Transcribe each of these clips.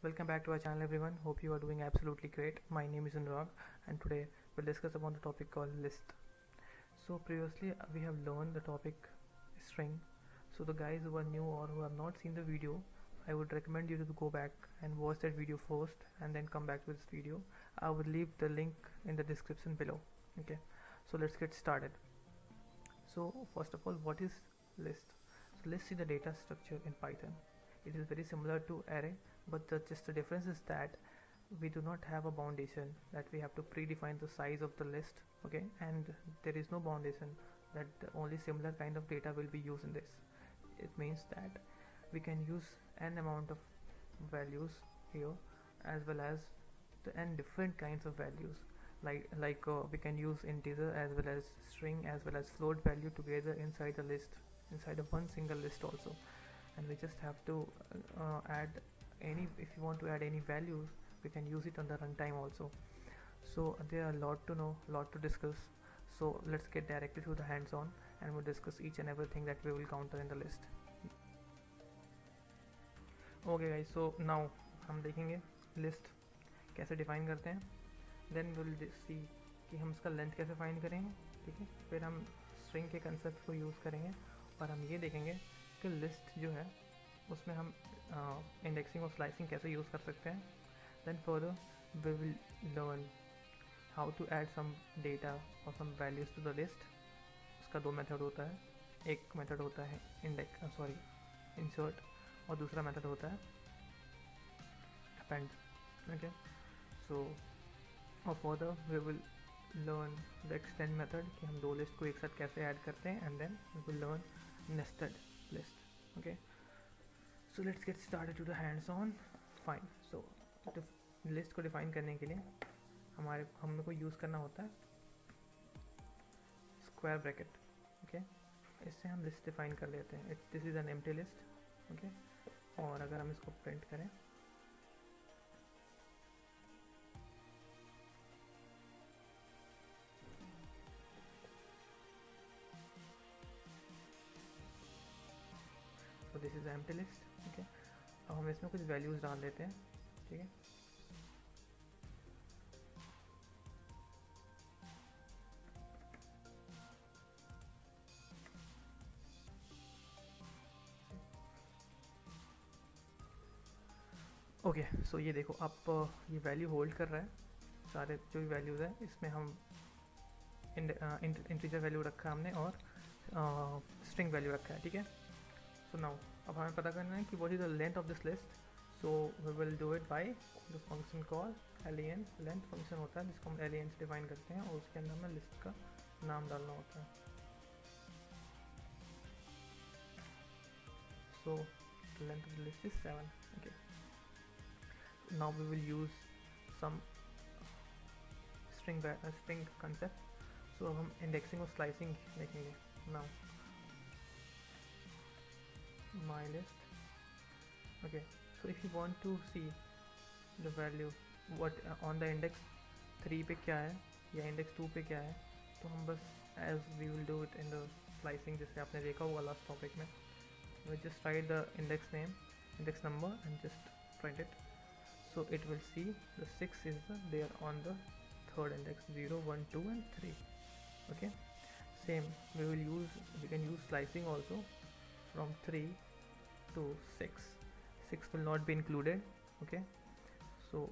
Welcome back to our channel everyone. Hope you are doing absolutely great. My name is Anurag and today we'll discuss about the topic called list. So previously we have learned the topic string. So the guys who are new or who have not seen the video, I would recommend you to go back and watch that video first and then come back to this video. I will leave the link in the description below. Okay, so let's get started. So first of all, what is list? So list is the data structure in Python. It is very similar to array, but just the difference is that we do not have a boundation that we have to predefine the size of the list. Okay, and there is no boundation that the only similar kind of data will be used in this. It means that we can use n amount of values here as well as the n different kinds of values like we can use integer as well as string as well as float value together inside the list, inside of one single list also. And we just have to add any, if you want to add any values, we can use it on the runtime also. So there are a lot to know, lot to discuss. So let's get directly to the hands-on and we'll discuss each and everything that we will counter in the list. Okay guys, so now हम देखेंगे list कैसे define करते हैं, then we'll see कि हम इसका length कैसे find करेंगे, ठीक है। फिर हम string के concept को use करेंगे और हम ये देखेंगे कि लिस्ट जो है उसमें हम इंडेक्सिंग और स्लाइसिंग कैसे यूज़ कर सकते हैं। Then further we will learn how to add some data और some values to the list. उसका दो मेथड होता है, एक मेथड होता है इंसर्ट और दूसरा मेथड होता है अपेंड। ओके, सो और further we will learn the extend method कि हम दो लिस्ट को एक साथ कैसे ऐड करते हैं, and then we will learn nested list. Okay, so let's get started to the hands on. Fine, so list को डिफाइन करने के लिए हम को यूज़ करना होता है स्क्वायर ब्रैकेट। ओके, इससे हम लिस्ट डिफाइन कर लेते हैं। This is an empty list. Okay, और अगर हम इसको प्रिंट करें तो this is empty list. Okay, अब हम इसमें कुछ वैल्यूज़ डाल देते हैं, ठीक है। ओके, सो ये देखो अब ये वैल्यू होल्ड कर रहा है, सारे जो भी वैल्यूज़ हैं इसमें हम इंटीजर वैल्यू रखा है हमने और स्ट्रिंग वैल्यू रखा है, ठीक है। सो नाउ अब हमें पता करना है कि what is the length of this list. So we will do it by the function call len। Length function होता है जिसको हम len से डिफाइन करते हैं और उसके अंदर हमें लिस्ट का नाम डालना होता है। So length of the list is 7। Okay, now we will use some string concept. So हम इंडेक्सिंग और स्लाइसिंग देखेंगे। Now my list. Okay, so if you want to see the value what on the index 3 पे क्या है या index 2 पे क्या है, तो हम बस as we will do it in the slicing जैसे आपने देखा हुआ last topic में, we just write the index name, index number and just print it. So it will see the 6 is there on the third index, 0 1 2 and 3. Okay, same we can use slicing also from 3 to 6. 6 will not be included. Okay, so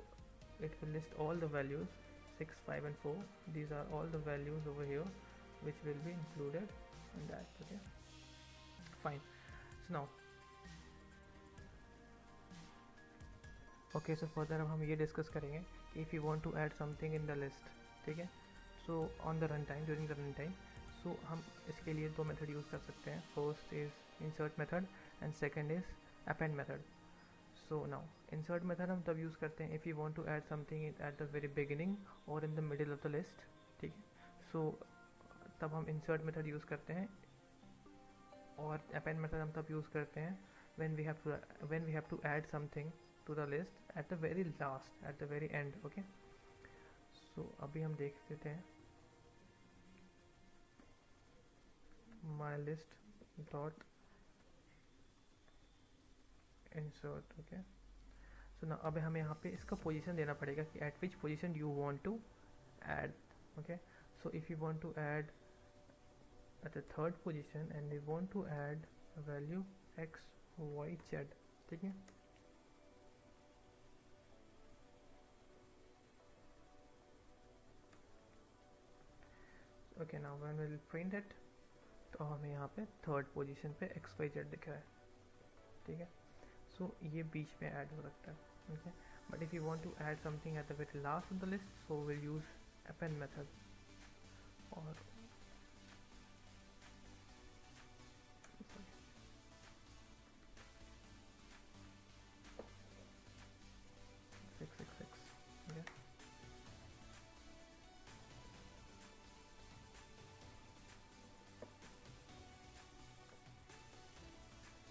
it will list all the values 6 5 and 4. These are all the values over here which will be included in that. Okay, fine. So now okay, so further अब हम ये discuss करेंगे कि if you want to add something in the list, ठीक है। so on the runtime, during the runtime, so हम इसके लिए दो मेथड यूज़ कर सकते हैं। First is insert method and second is append method. So now insert method हम तब यूज़ करते हैं if you want to add something at the very beginning or in the middle of the list, ठीक है। so तब हम insert method use करते हैं और append method हम तब यूज़ करते हैं when we have to add something to the list at the very last, at the very end. Okay, so अभी हम देख लेते हैं my list dot insert. Okay, सो ना अब हमें यहाँ पे इसका पोजीशन देना पड़ेगा कि at which position you want to add. Okay, so if you want to add at the third position and we want to add a value x y z. ठीक है, okay now when we will print it, तो हमें यहाँ पे third position पे X Y Z दिख रहा है. ठीक है, सो ये बीच में ऐड हो सकता है. Okay, but if you want to add something at the very last of the list, so will use append method. और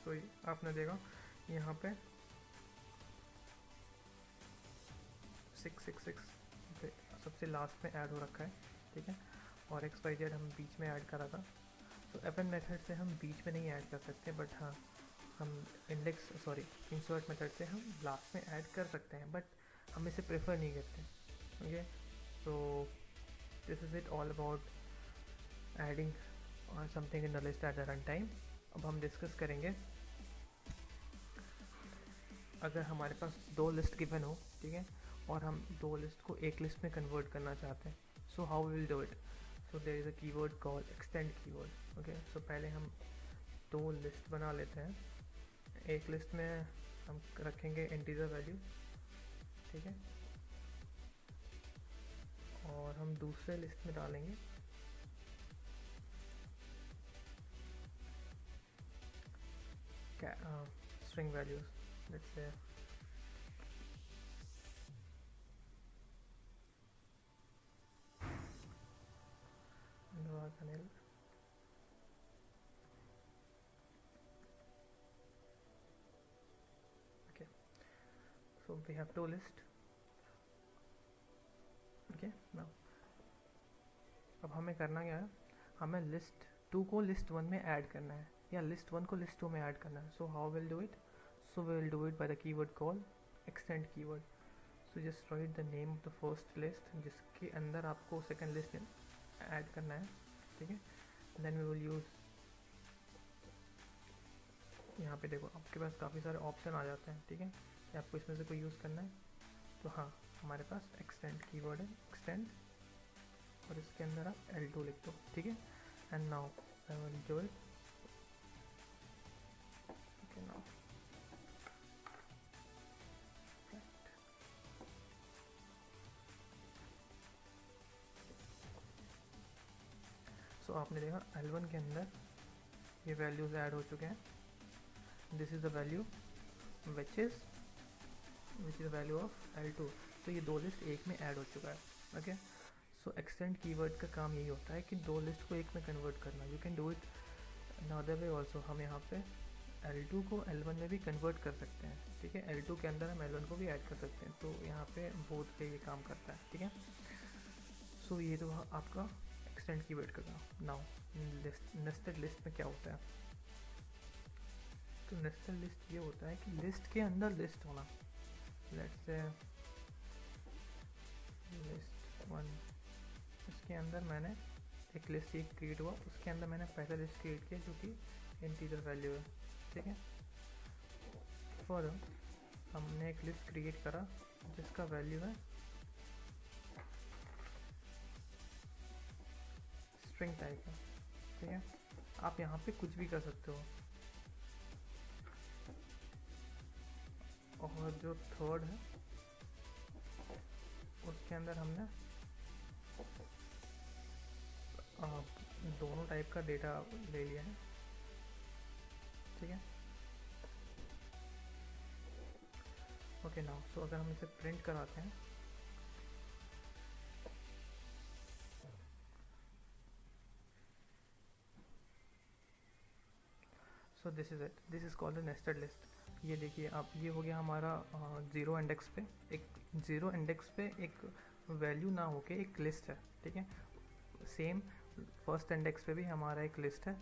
तो आपने देखा यहाँ पे 666 सबसे लास्ट में ऐड हो रखा है. ठीक है, और एक्स वाई जेड हम बीच में ऐड करा था. तो अपन मेथड से हम बीच में नहीं ऐड कर सकते, बट हाँ हम इंसर्ट मेथड से हम लास्ट में ऐड कर सकते हैं, बट हम इसे प्रेफर नहीं करते. Okay, so this is it all about adding something in the list at the run time. अब हम डिस्कस करेंगे अगर हमारे पास दो लिस्ट गिवन हो. ठीक है, और हम दो लिस्ट को एक लिस्ट में कन्वर्ट करना चाहते हैं. So how will do it? So there is a keyword call extend keyword. Okay, so पहले हम दो लिस्ट बना लेते हैं. एक लिस्ट में हम रखेंगे इंटीजर वैल्यू. ठीक है, और हम दूसरे लिस्ट में डालेंगे string values. Let's say Anil. Okay, so we have two lists. Okay, now अब हमें करना क्या है, हमें लिस्ट 2 को लिस्ट 1 में ऐड करना है या लिस्ट 1 को लिस्ट 2 में ऐड करना है. So how will do it? So we will do it by the keyword call extend keyword. So just write the name of the first list जिसके अंदर आपको सेकेंड लिस्ट ऐड करना है. ठीक है, देन वी विल यूज़, यहाँ पे देखो आपके पास काफ़ी सारे ऑप्शन आ जाते हैं. ठीक है, कि आपको इसमें से कोई यूज़ करना है. तो हाँ, हमारे पास एक्सटेंड कीवर्ड है, एक्सटेंड, और इसके अंदर आप L2 लिख दो. ठीक है, and now I will do it. Okay, now so आपने देखा L1 के अंदर ये वैल्यूज़ ऐड हो चुके हैं. This is the value which is the value of L2. तो ये दो लिस्ट एक में ऐड हो चुका है. ओके, सो एक्सटेंड कीवर्ड का काम यही होता है कि दो लिस्ट को एक में कन्वर्ट करना. You can do it in other way also. हम यहाँ पे L2 को L1 में भी कन्वर्ट कर सकते हैं. ठीक है, L2 के अंदर हम L1 को भी ऐड कर सकते हैं. तो यहाँ पे बोथ पे ये काम करता है. ठीक है, सो ये तो आपका एक्सटेंड कीवर्ड का काम. नाउ नेस्टेड लिस्ट में क्या होता है? तो नेस्टेड लिस्ट ये होता है कि लिस्ट के अंदर लिस्ट होना. लेट्स से लिस्ट 1, इसके अंदर मैंने एक लिस्ट एक क्रिएट हुआ, उसके अंदर मैंने पहला लिस्ट क्रिएट किया जो कि इंटीजर वैल्यू है. ठीक है, फर्दर हमने एक लिस्ट क्रिएट करा जिसका वैल्यू है स्ट्रिंग टाइप का. ठीक है, आप यहाँ पे कुछ भी कर सकते हो. और जो थर्ड है उसके अंदर हमने दोनों टाइप का डेटा ले लिया है. ठीक है, ओके नाउ सो अगर हम इसे प्रिंट कराते हैं, so this is it. This is called the nested list. ये देखिए आप, ये हो गया हमारा ज़ीरो इंडेक्स पे एक ज़ीरो इंडेक्स पे एक वैल्यू ना होके एक लिस्ट है. ठीक है, सेम फर्स्ट इंडेक्स पे भी हमारा एक लिस्ट है,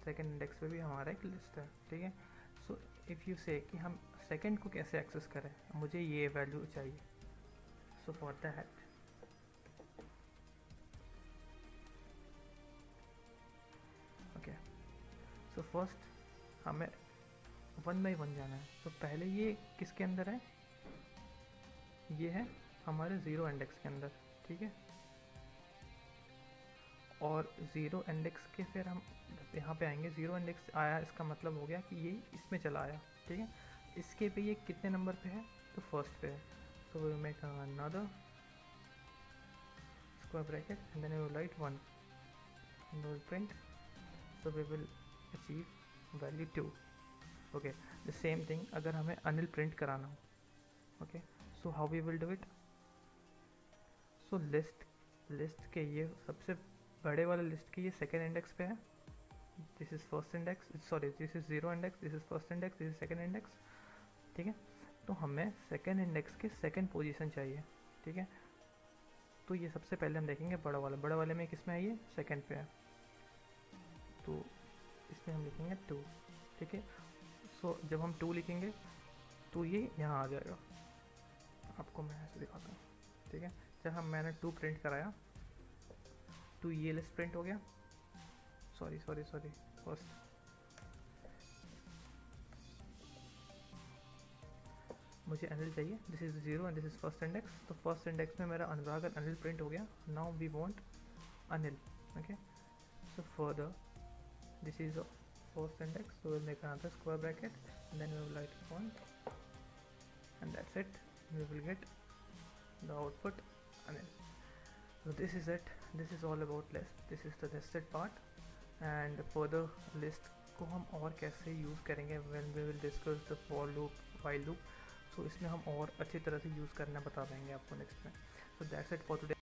सेकंड इंडेक्स पे भी हमारा एक लिस्ट है. ठीक है, सो इफ़ यू से कि हम सेकंड को कैसे एक्सेस करें, मुझे ये वैल्यू चाहिए. So for that okay, so first हमें 1 बाई 1 जाना है. तो पहले ये किसके अंदर है, ये है हमारे ज़ीरो इंडेक्स के अंदर. ठीक है, और ज़ीरो इंडेक्स के फिर हम यहाँ पे आएंगे. ज़ीरो इंडेक्स आया, इसका मतलब हो गया कि ये इसमें चला आया. ठीक है, इसके पे ये कितने नंबर पे है, तो फर्स्ट पे है. So we will make another square bracket and then we will write 1 and we will print. So we will achieve value 2. Okay, the same thing अगर हमें अनिल प्रिंट कराना हो. okay, so how we will do it. so list के ये सबसे बड़े वाले list के ये सेकेंड इंडेक्स पे है. This is first index, sorry this is zero index, this is first index, this is second index. ठीक है, तो हमें सेकेंड इंडेक्स के सेकेंड पोजीशन चाहिए. ठीक है, तो ये सबसे पहले हम देखेंगे बड़ा वाले में किस में है, ये सेकेंड पे है, तो इसमें हम लिखेंगे 2. ठीक है, सो जब हम 2 लिखेंगे तो ये यहाँ आ जाएगा. आपको मैं ऐसे दिखाता हूँ. ठीक है, जब मैंने 2 प्रिंट कराया तो ये लिस्ट प्रिंट हो गया. सॉरी फर्स्ट मुझे अनिल चाहिए. This is zero and this is first index. तो फर्स्ट इंडेक्स में मेरा अनुराग और अनिल प्रिंट हो गया. Now we want Anil. Okay, so further this is the first index, so we'll make another square bracket and then we will write 1 and that's it. We will get the output Anil. So this is it, this is all about list. This is the nested part and further list को हम और कैसे use करेंगे when we will discuss the for loop, while loop. so इसमें हम और अच्छी तरह से यूज़ करना बता देंगे आपको नेक्स्ट में. So that's it for today.